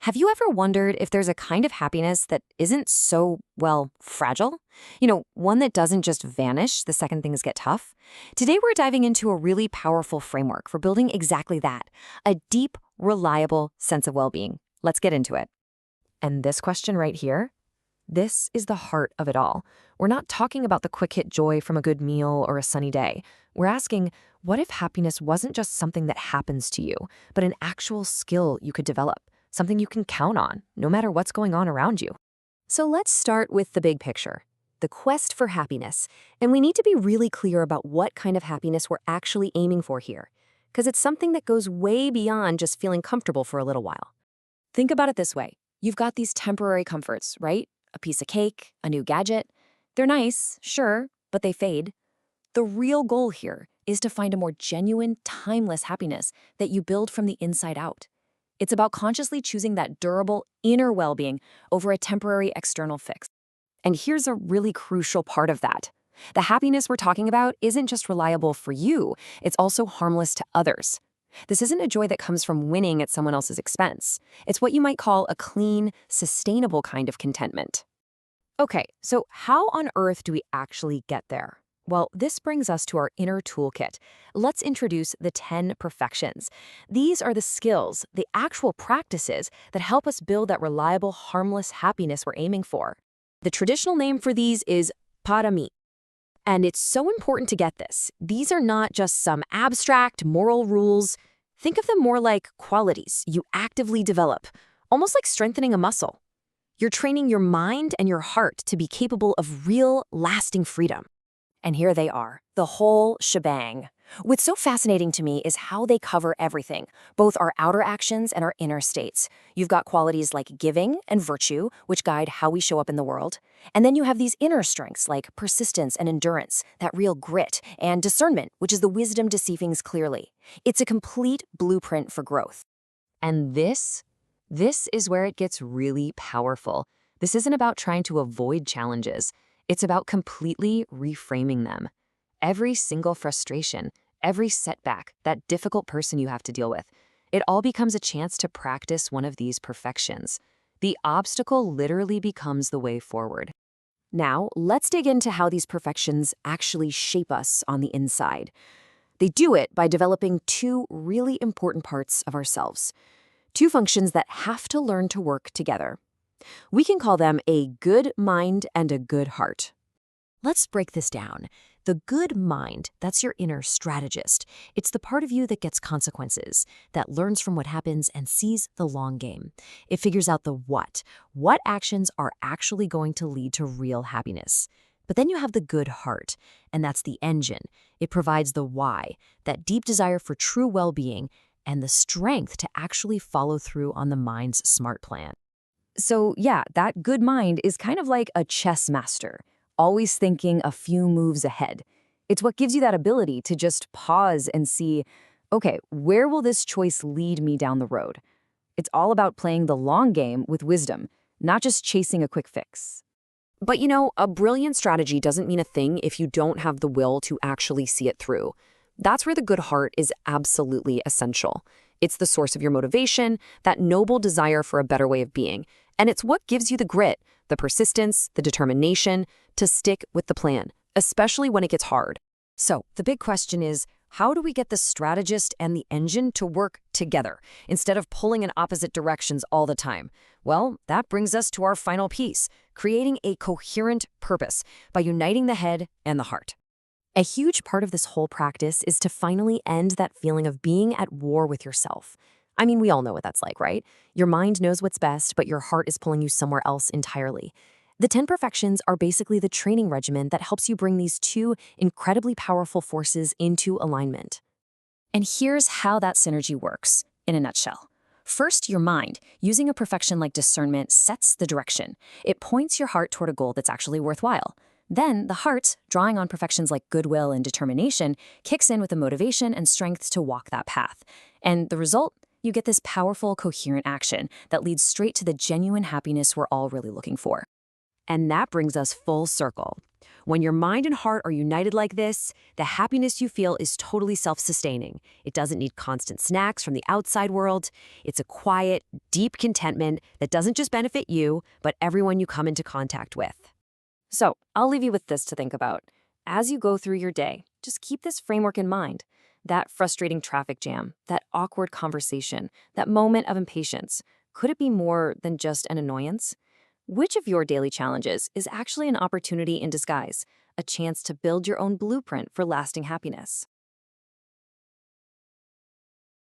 Have you ever wondered if there's a kind of happiness that isn't so, well, fragile? One that doesn't just vanish the second things get tough? Today we're diving into a really powerful framework for building exactly that, a deep, reliable sense of well-being. Let's get into it. And this question right here, this is the heart of it all. We're not talking about the quick-hit joy from a good meal or a sunny day. We're asking, what if happiness wasn't just something that happens to you, but an actual skill you could develop? Something you can count on, no matter what's going on around you. So let's start with the big picture, the quest for happiness. And we need to be really clear about what kind of happiness we're actually aiming for here, because it's something that goes way beyond just feeling comfortable for a little while. Think about it this way. You've got these temporary comforts, right? A piece of cake, a new gadget. They're nice, sure, but they fade. The real goal here is to find a more genuine, timeless happiness that you build from the inside out. It's about consciously choosing that durable inner well-being over a temporary external fix. And here's a really crucial part of that. The happiness we're talking about isn't just reliable for you, it's also harmless to others. This isn't a joy that comes from winning at someone else's expense. It's what you might call a clean, sustainable kind of contentment. Okay, so how on earth do we actually get there? Well, this brings us to our inner toolkit. Let's introduce the 10 perfections. These are the skills, the actual practices that help us build that reliable, harmless happiness we're aiming for. The traditional name for these is Pāramī. And it's so important to get this. These are not just some abstract moral rules. Think of them more like qualities you actively develop, almost like strengthening a muscle. You're training your mind and your heart to be capable of real, lasting freedom. And here they are, the whole shebang. What's so fascinating to me is how they cover everything, both our outer actions and our inner states. You've got qualities like giving and virtue, which guide how we show up in the world. And then you have these inner strengths like persistence and endurance, that real grit, and discernment, which is the wisdom to see things clearly. It's a complete blueprint for growth. And this is where it gets really powerful. This isn't about trying to avoid challenges. It's about completely reframing them. Every single frustration, every setback, that difficult person you have to deal with, it all becomes a chance to practice one of these perfections. The obstacle literally becomes the way forward. Now, let's dig into how these perfections actually shape us on the inside. They do it by developing two really important parts of ourselves, two functions that have to learn to work together. We can call them a good mind and a good heart. Let's break this down. The good mind, that's your inner strategist. It's the part of you that gets consequences, that learns from what happens and sees the long game. It figures out the what actions are actually going to lead to real happiness. But then you have the good heart, and that's the engine. It provides the why, that deep desire for true well-being, and the strength to actually follow through on the mind's smart plan. So yeah, that good mind is kind of like a chess master, always thinking a few moves ahead. It's what gives you that ability to just pause and see, okay, where will this choice lead me down the road? It's all about playing the long game with wisdom, not just chasing a quick fix. But a brilliant strategy doesn't mean a thing if you don't have the will to actually see it through. That's where the good heart is absolutely essential. It's the source of your motivation, that noble desire for a better way of being. And it's what gives you the grit, the persistence, the determination to stick with the plan, especially when it gets hard. So the big question is, how do we get the strategist and the engine to work together instead of pulling in opposite directions all the time? Well, that brings us to our final piece, creating a coherent purpose by uniting the head and the heart. A huge part of this whole practice is to finally end that feeling of being at war with yourself. I mean, we all know what that's like, right? Your mind knows what's best, but your heart is pulling you somewhere else entirely. The 10 perfections are basically the training regimen that helps you bring these two incredibly powerful forces into alignment. And here's how that synergy works, in a nutshell. First, your mind, using a perfection like discernment, sets the direction. It points your heart toward a goal that's actually worthwhile. Then, the heart, drawing on perfections like goodwill and determination, kicks in with the motivation and strength to walk that path. And the result? You get this powerful, coherent action that leads straight to the genuine happiness we're all really looking for. And that brings us full circle. When your mind and heart are united like this, the happiness you feel is totally self-sustaining. It doesn't need constant snacks from the outside world. It's a quiet, deep contentment that doesn't just benefit you, but everyone you come into contact with. So, I'll leave you with this to think about. As you go through your day, just keep this framework in mind. That frustrating traffic jam, that awkward conversation, that moment of impatience, could it be more than just an annoyance? Which of your daily challenges is actually an opportunity in disguise, a chance to build your own blueprint for lasting happiness?